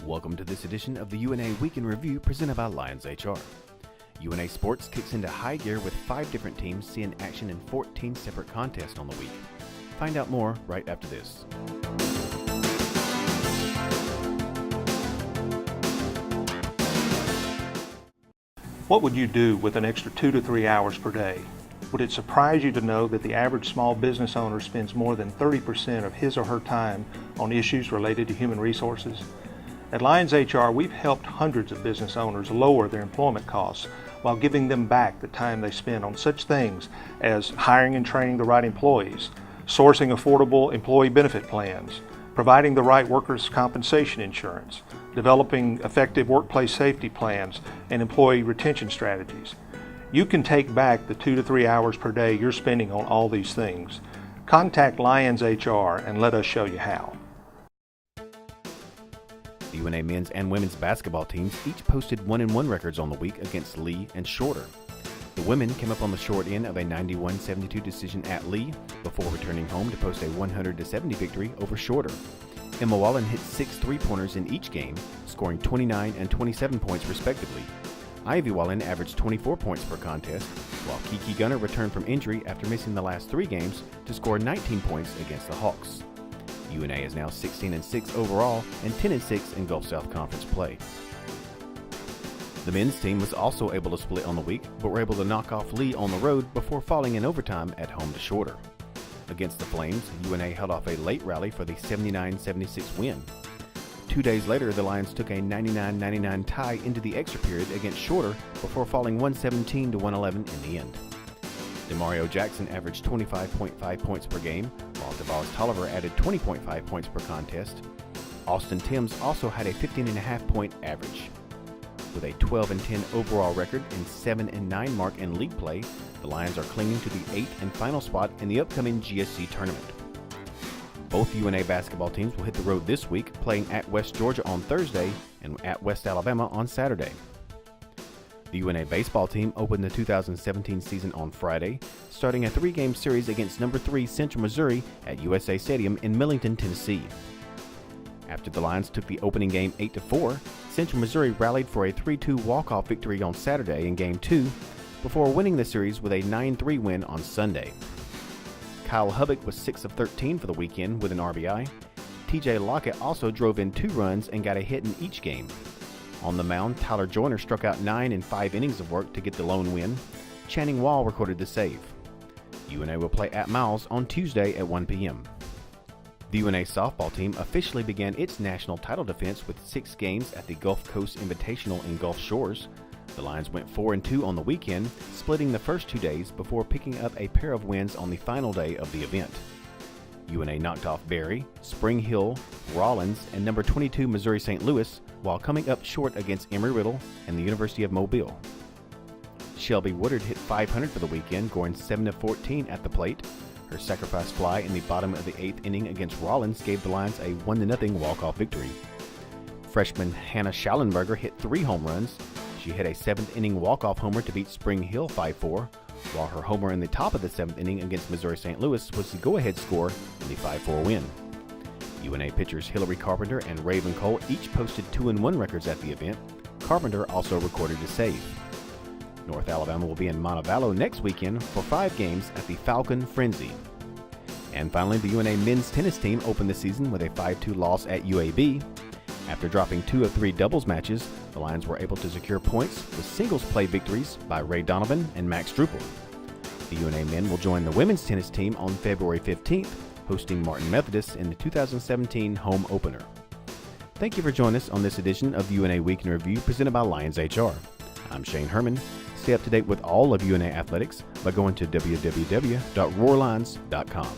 Welcome to this edition of the UNA Week in Review presented by Lions HR. UNA Sports kicks into high gear with 5 different teams seeing action in 14 separate contests on the week. Find out more right after this. What would you do with an extra 2 to 3 hours per day? Would it surprise you to know that the average small business owner spends more than 30% of his or her time on issues related to human resources? At Lions HR, we've helped hundreds of business owners lower their employment costs while giving them back the time they spend on such things as hiring and training the right employees, sourcing affordable employee benefit plans, providing the right workers' compensation insurance, developing effective workplace safety plans, and employee retention strategies. You can take back the 2 to 3 hours per day you're spending on all these things. Contact Lions HR and let us show you how. The UNA men's and women's basketball teams each posted 1-1 records on the week against Lee and Shorter. The women came up on the short end of a 91-72 decision at Lee before returning home to post a 100-70 victory over Shorter. Emma Wallen hit 6 3-pointers in each game, scoring 29 and 27 points respectively. Ivy Wallen averaged 24 points per contest, while Kiki Gunner returned from injury after missing the last 3 games to score 19 points against the Hawks. UNA is now 16-6 overall and 10-6 in Gulf South Conference play. The men's team was also able to split on the week, but were able to knock off Lee on the road before falling in overtime at home to Shorter. Against the Flames, UNA held off a late rally for the 79-76 win. 2 days later, the Lions took a 99-99 tie into the extra period against Shorter before falling 117-111 in the end. Demario Jackson averaged 25.5 points per game, while Devos Tolliver added 20.5 points per contest. Austin Timms also had a 15.5 point average. With a 12-10 overall record and 7-9 mark in league play, the Lions are clinging to the 8th and final spot in the upcoming GSC tournament. Both UNA basketball teams will hit the road this week, playing at West Georgia on Thursday and at West Alabama on Saturday. The UNA baseball team opened the 2017 season on Friday, starting a 3-game series against number 3 Central Missouri at USA Stadium in Millington, Tennessee. After the Lions took the opening game 8-4, Central Missouri rallied for a 3-2 walk-off victory on Saturday in Game 2, before winning the series with a 9-3 win on Sunday. Kyle Hubbock was 6 of 13 for the weekend with an RBI. TJ Lockett also drove in 2 runs and got a hit in each game. On the mound, Tyler Joyner struck out 9 in 5 innings of work to get the lone win. Channing Wall recorded the save. UNA will play at Miles on Tuesday at 1 p.m. The UNA softball team officially began its national title defense with 6 games at the Gulf Coast Invitational in Gulf Shores. The Lions went 4-2 on the weekend, splitting the first 2 days before picking up a pair of wins on the final day of the event. UNA knocked off Berry, Spring Hill, Rollins, and number 22 Missouri St. Louis, while coming up short against Embry-Riddle and the University of Mobile. Shelby Woodard hit 500 for the weekend, going 7 of 14 at the plate. Her sacrifice fly in the bottom of the 8th inning against Rollins gave the Lions a 1-0 walk-off victory. Freshman Hannah Schallenberger hit 3 home runs. She hit a 7th inning walk-off homer to beat Spring Hill 5-4, while her homer in the top of the 7th inning against Missouri St. Louis was the go-ahead score in the 5-4 win. UNA pitchers Hillary Carpenter and Raven Cole each posted 2-1 records at the event. Carpenter also recorded a save. North Alabama will be in Montevallo next weekend for 5 games at the Falcon Frenzy. And finally, the UNA men's tennis team opened the season with a 5-2 loss at UAB. After dropping 2 of 3 doubles matches, the Lions were able to secure points with singles play victories by Ray Donovan and Max Drupal. The UNA men will join the women's tennis team on February 15th, hosting Martin Methodist in the 2017 home opener. Thank you for joining us on this edition of the UNA Week in Review presented by Lions HR. I'm Shane Herman. Stay up to date with all of UNA athletics by going to www.roarlions.com.